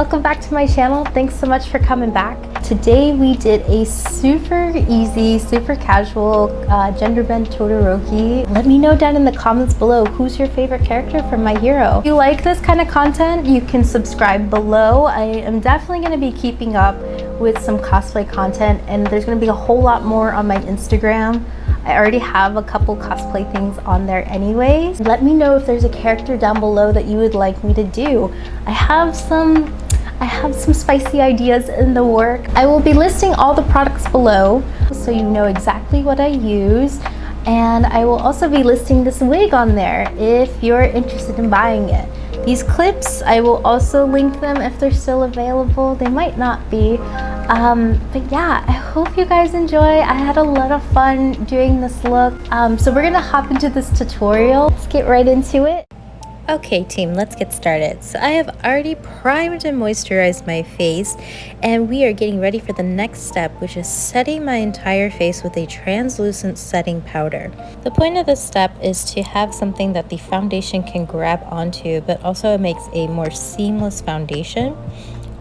welcome back to my channel. Thanks so much for coming back. Today we did a super easy, super casual gender bend Todoroki. Let me know down in the comments below who's your favorite character from My Hero. If you like this kind of content, you can subscribe below. I am definitely going to be keeping up with some cosplay content, and there's going to be a whole lot more on my Instagram. I already have a couple cosplay things on there anyways. Let me know if there's a character down below that you would like me to do. I have some spicy ideas in the work. I will be listing all the products below so you know exactly what I use, and I will also be listing this wig on there if you're interested in buying it. These clips, I will also link them if they're still available. They might not be. But yeah, I hope you guys enjoy. I had a lot of fun doing this look. So we're gonna hop into this tutorial. Let's get right into it. Okay team, let's get started. So I have already primed and moisturized my face, and we are getting ready for the next step, which is setting my entire face with a translucent setting powder. The point of this step is to have something that the foundation can grab onto, but also it makes a more seamless foundation.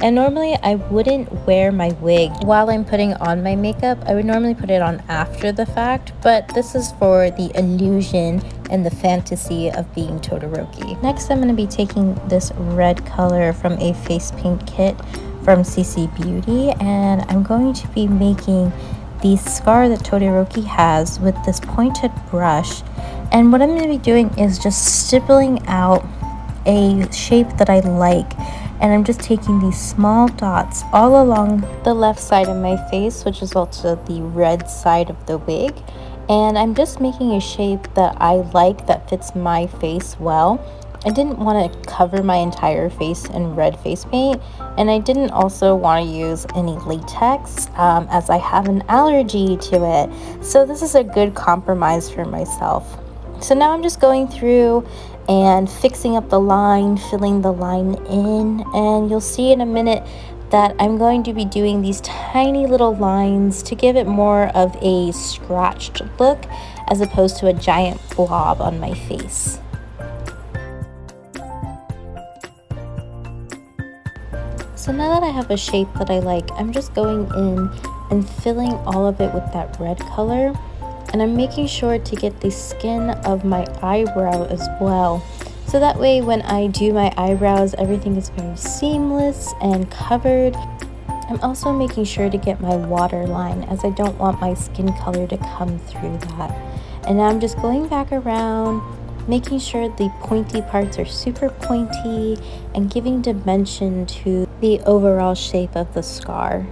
And normally I wouldn't wear my wig while I'm putting on my makeup. I would normally put it on after the fact, but this is for the illusion and the fantasy of being Todoroki. Next, I'm going to be taking this red color from a face paint kit from CC Beauty, and I'm going to be making the scar that Todoroki has with this pointed brush. And what I'm going to be doing is just stippling out a shape that I like. And I'm just taking these small dots all along the left side of my face, which is also the red side of the wig. And I'm just making a shape that I like, that fits my face well. I didn't want to cover my entire face in red face paint, and I didn't also want to use any latex as I have an allergy to it. So this is a good compromise for myself. So now I'm just going through and fixing up the line, filling the line in, and you'll see in a minute that I'm going to be doing these tiny little lines to give it more of a scratched look as opposed to a giant blob on my face. So now that I have a shape that I like, I'm just going in and filling all of it with that red color. And I'm making sure to get the skin of my eyebrow as well. So that way when I do my eyebrows, everything is very seamless and covered. I'm also making sure to get my waterline, as I don't want my skin color to come through that. And now I'm just going back around, making sure the pointy parts are super pointy and giving dimension to the overall shape of the scar.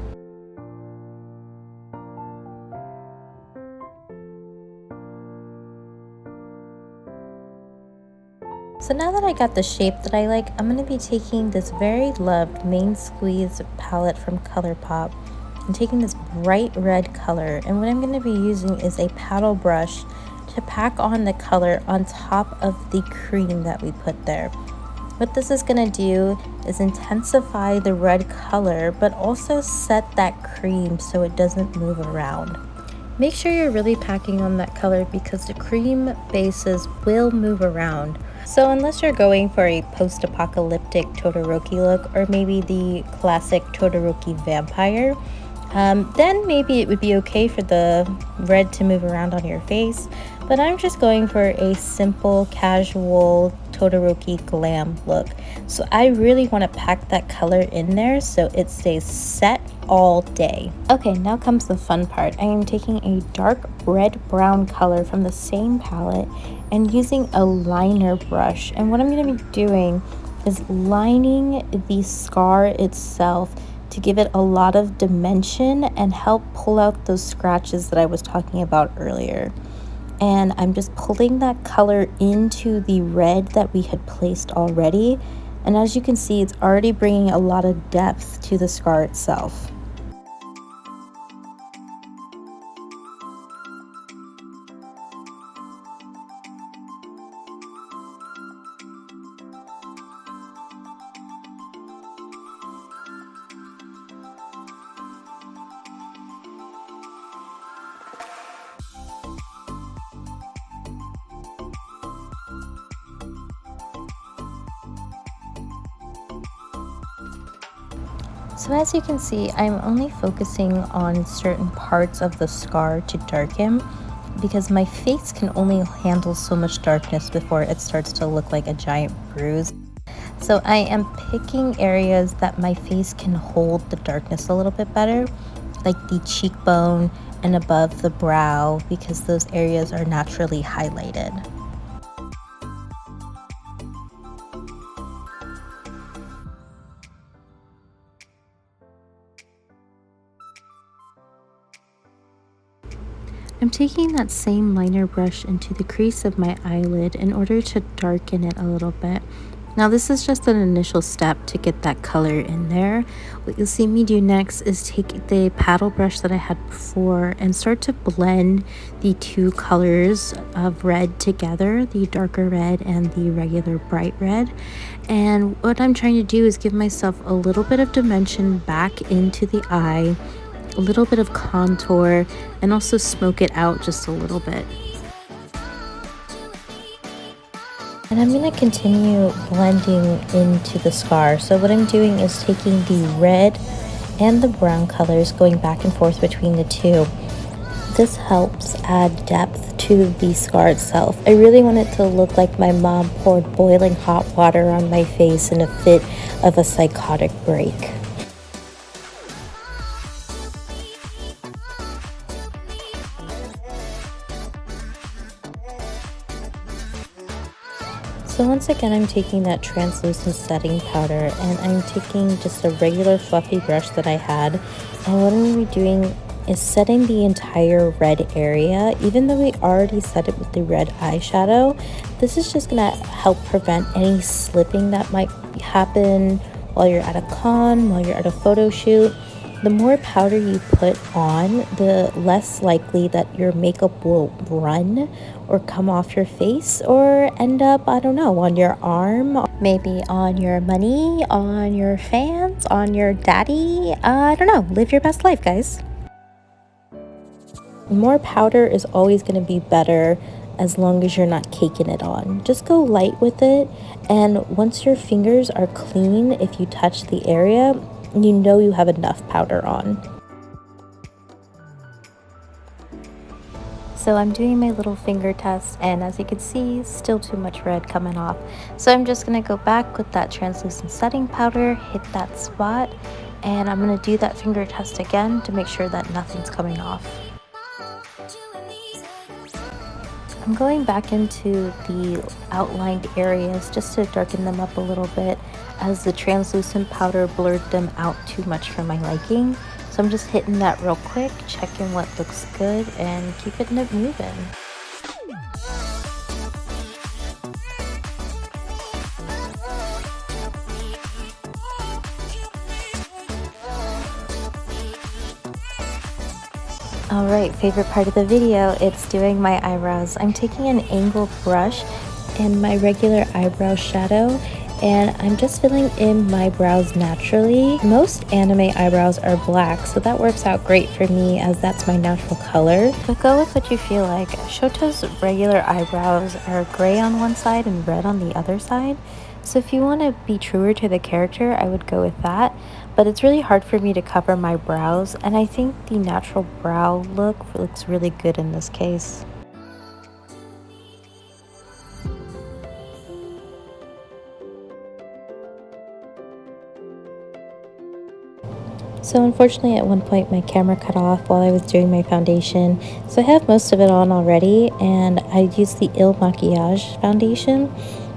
So now that I got the shape that I like, I'm going to be taking this very loved Main Squeeze palette from ColourPop and taking this bright red color, and what I'm going to be using is a paddle brush to pack on the color on top of the cream that we put there. What this is going to do is intensify the red color, but also set that cream so it doesn't move around. Make sure you're really packing on that color because the cream bases will move around. So unless you're going for a post-apocalyptic Todoroki look, or maybe the classic Todoroki vampire, then maybe it would be okay for the red to move around on your face. But I'm just going for a simple, casual Todoroki glam look. So I really want to pack that color in there so it stays set all day. Okay, now comes the fun part. I am taking a dark red-brown color from the same palette and using a liner brush. And what I'm going to be doing is lining the scar itself to give it a lot of dimension and help pull out those scratches that I was talking about earlier. And I'm just pulling that color into the red that we had placed already. And as you can see, it's already bringing a lot of depth to the scar itself. So as you can see, I'm only focusing on certain parts of the scar to darken because my face can only handle so much darkness before it starts to look like a giant bruise. So I am picking areas that my face can hold the darkness a little bit better, like the cheekbone and above the brow, because those areas are naturally highlighted. I'm taking that same liner brush into the crease of my eyelid in order to darken it a little bit. Now this is just an initial step to get that color in there. What you'll see me do next is take the paddle brush that I had before and start to blend the two colors of red together, the darker red and the regular bright red. And what I'm trying to do is give myself a little bit of dimension back into the eye, a little bit of contour, and also smoke it out just a little bit. And I'm going to continue blending into the scar. So what I'm doing is taking the red and the brown colors, going back and forth between the two. This helps add depth to the scar itself. I really want it to look like my mom poured boiling hot water on my face in a fit of a psychotic break. So once again, I'm taking that translucent setting powder and I'm taking just a regular fluffy brush that I had. And what I'm going to be doing is setting the entire red area. Even though we already set it with the red eyeshadow, this is just going to help prevent any slipping that might happen while you're at a con, while you're at a photo shoot. The more powder you put on, the less likely that your makeup will run or come off your face or end up, I don't know, on your arm, maybe on your money, on your fans, on your daddy. I don't know. Live your best life, guys. More powder is always going to be better as long as you're not caking it on. Just go light with it, and once your fingers are clean, if you touch the area, you know you have enough powder on. So I'm doing my little finger test, and as you can see, still too much red coming off. So I'm just going to go back with that translucent setting powder, hit that spot, and I'm going to do that finger test again to make sure that nothing's coming off. I'm going back into the outlined areas just to darken them up a little bit, as the translucent powder blurred them out too much for my liking. So I'm just hitting that real quick, checking what looks good, and keeping it moving. Alright, favorite part of the video, it's doing my eyebrows. I'm taking an angled brush and my regular eyebrow shadow, and I'm just filling in my brows naturally. Most anime eyebrows are black, so that works out great for me as that's my natural color. But go with what you feel like. Shoto's regular eyebrows are gray on one side and red on the other side. So if you want to be truer to the character, I would go with that. But it's really hard for me to cover my brows, and I think the natural brow look looks really good in this case. So unfortunately at one point my camera cut off while I was doing my foundation. So I have most of it on already, and I used the ᵢᵉ Maquillage foundation.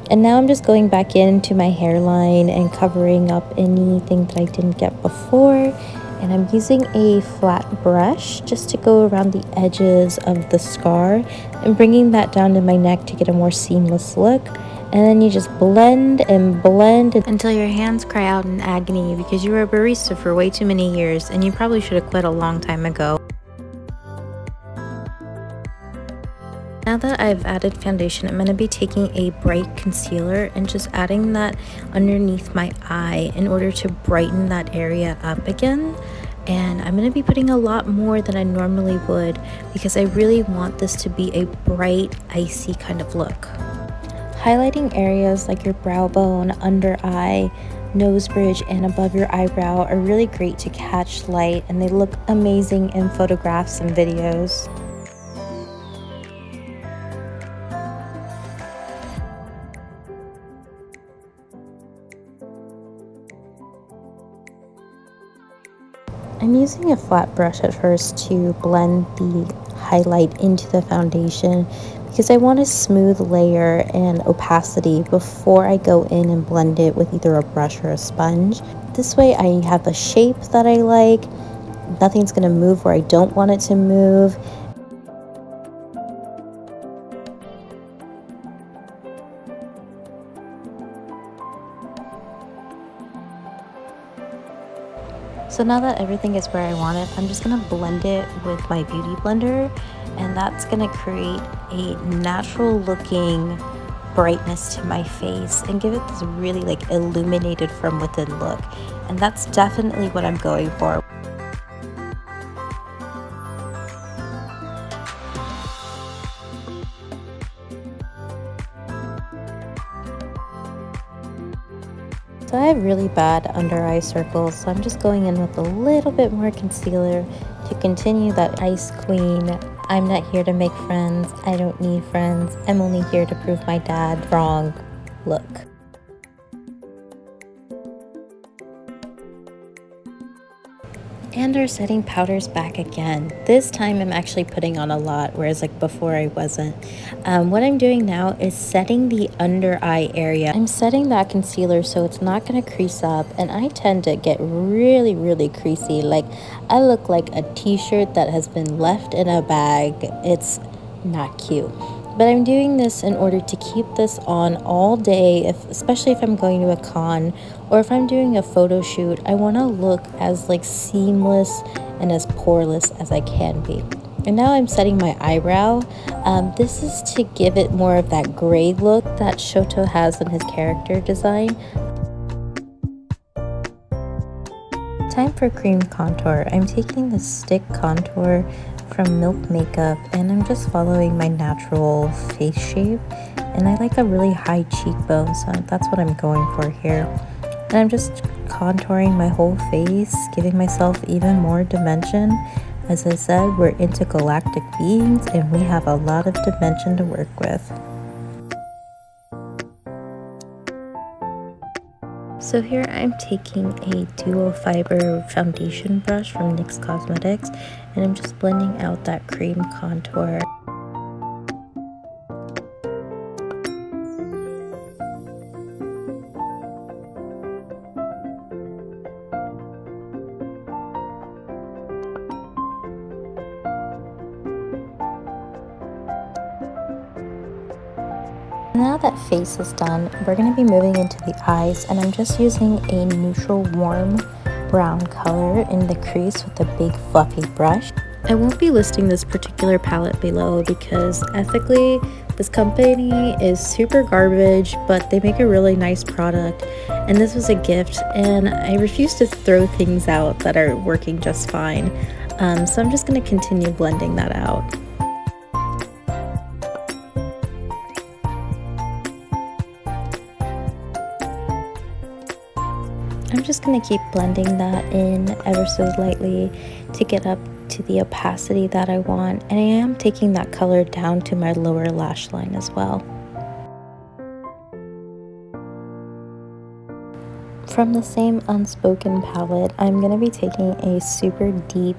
And now I'm just going back into my hairline and covering up anything that I didn't get before. And I'm using a flat brush just to go around the edges of the scar and bringing that down to my neck to get a more seamless look. And then you just blend and blend until your hands cry out in agony because you were a barista for way too many years and you probably should have quit a long time ago. Now that I've added foundation, I'm going to be taking a bright concealer and just adding that underneath my eye in order to brighten that area up again. And I'm going to be putting a lot more than I normally would because I really want this to be a bright, icy kind of look. Highlighting areas like your brow bone, under eye, nose bridge and above your eyebrow are really great to catch light, and they look amazing in photographs and videos. I'm using a flat brush at first to blend the highlight into the foundation because I want a smooth layer and opacity before I go in and blend it with either a brush or a sponge. This way I have a shape that I like. Nothing's going to move where I don't want it to move. So now that everything is where I want it, I'm just gonna blend it with my beauty blender, and that's gonna create a natural looking brightness to my face and give it this really like illuminated from within look. And that's definitely what I'm going for. So I have really bad under eye circles, so I'm just going in with a little bit more concealer to continue that Ice Queen, I'm not here to make friends, I don't need friends, I'm only here to prove my dad wrong look. And our setting powder's back again. This time I'm actually putting on a lot, whereas like before I wasn't. What I'm doing now is setting the under eye area. I'm setting that concealer so it's not gonna crease up, and I tend to get really creasy. Like I look like a t-shirt that has been left in a bag. It's not cute. But I'm doing this in order to keep this on all day, especially if I'm going to a con or if I'm doing a photo shoot. I want to look as like seamless and as poreless as I can be. And now I'm setting my eyebrow. This is to give it more of that gray look that Shoto has in his character design. Time for cream contour. I'm taking the stick contour from Milk Makeup, and I'm just following my natural face shape, and I like a really high cheekbone, so that's what I'm going for here. And I'm just contouring my whole face, giving myself even more dimension. As I said, we're intergalactic beings and we have a lot of dimension to work with. So here I'm taking a dual fiber foundation brush from NYX Cosmetics, and I'm just blending out that cream contour. Now that face is done, we're going to be moving into the eyes, and I'm just using a neutral warm brown color in the crease with a big fluffy brush. I won't be listing this particular palette below because ethically this company is super garbage, but they make a really nice product, and this was a gift, and I refuse to throw things out that are working just fine. So I'm just going to continue blending that out. I'm just going to keep blending that in ever so lightly to get up to the opacity that I want, and I am taking that color down to my lower lash line as well. From the same Unspoken palette, I'm going to be taking a super deep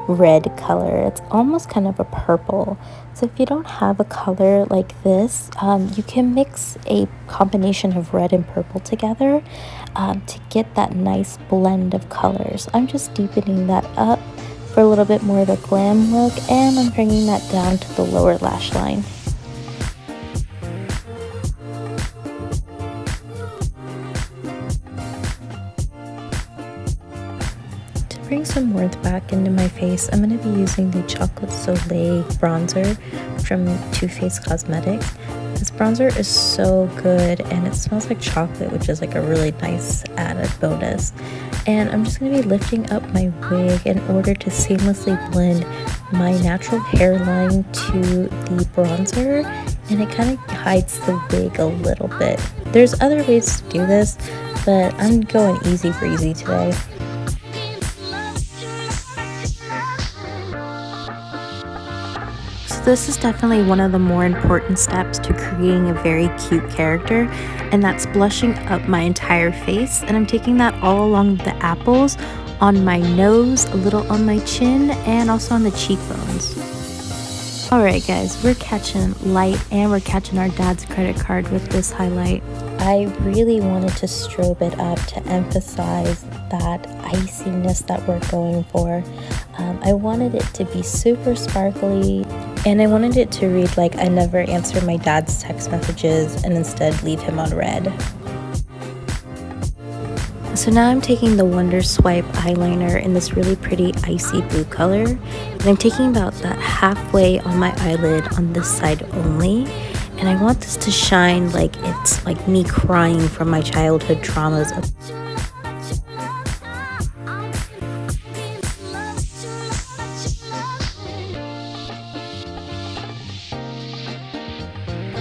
red color. It's almost kind of a purple. So if you don't have a color like this, you can mix a combination of red and purple together to get that nice blend of colors. I'm just deepening that up for a little bit more of a glam look, and I'm bringing that down to the lower lash line. Bring some warmth back into my face, I'm going to be using the Chocolate Soleil bronzer from Too Faced Cosmetics. This bronzer is so good and it smells like chocolate, which is like a really nice added bonus. And I'm just going to be lifting up my wig in order to seamlessly blend my natural hairline to the bronzer, and it kind of hides the wig a little bit. There's other ways to do this, but I'm going easy breezy today. So this is definitely one of the more important steps to creating a very cute character, and that's blushing up my entire face. And I'm taking that all along the apples, on my nose, a little on my chin, and also on the cheekbones. Alright guys, we're catching light and we're catching our dad's credit card with this highlight. I really wanted to strobe it up to emphasize that iciness that we're going for. I wanted it to be super sparkly, and I wanted it to read like I never answer my dad's text messages and instead leave him on red. So now I'm taking the Wonder Swipe eyeliner in this really pretty icy blue color, and I'm taking about that halfway on my eyelid on this side only, and I want this to shine like it's like me crying from my childhood traumas.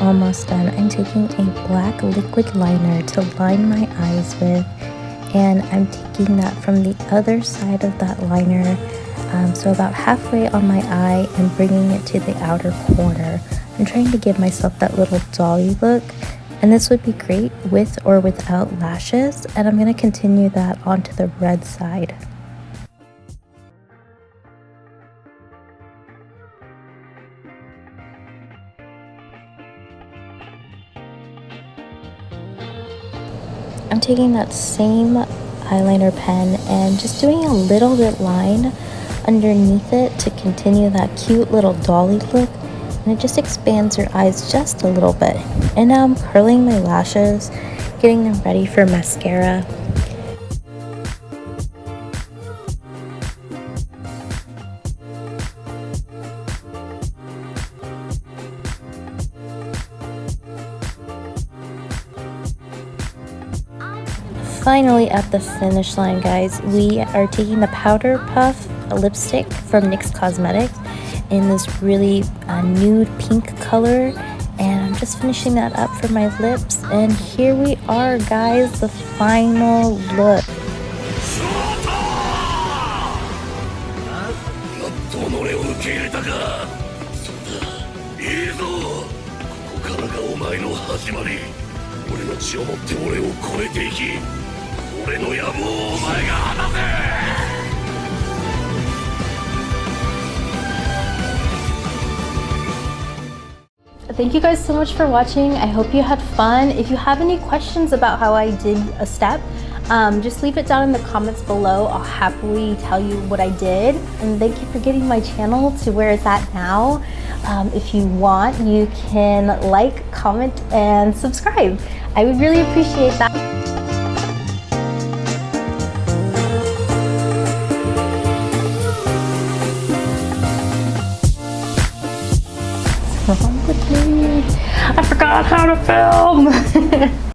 Almost done. I'm taking a black liquid liner to line my eyes with, and I'm taking that from the other side of that liner, so about halfway on my eye, and bringing it to the outer corner. I'm trying to give myself that little dolly look, and this would be great with or without lashes, and I'm going to continue that onto the red side. I'm taking that same eyeliner pen and just doing a little bit line underneath it to continue that cute little dolly look, and it just expands your eyes just a little bit. And now I'm curling my lashes, getting them ready for mascara. Finally at the finish line, guys, we are taking the Powder Puff lipstick from NYX Cosmetics in this really nude pink color, and I'm just finishing that up for my lips, and here we are, guys, the final look. Thank you guys so much for watching. I hope you had fun. If you have any questions about how I did a step, just leave it down in the comments below. I'll happily tell you what I did. And thank you for getting my channel to where it's at now. If you want, you can like, comment, and subscribe. I would really appreciate that. What's wrong with me? I forgot how to film.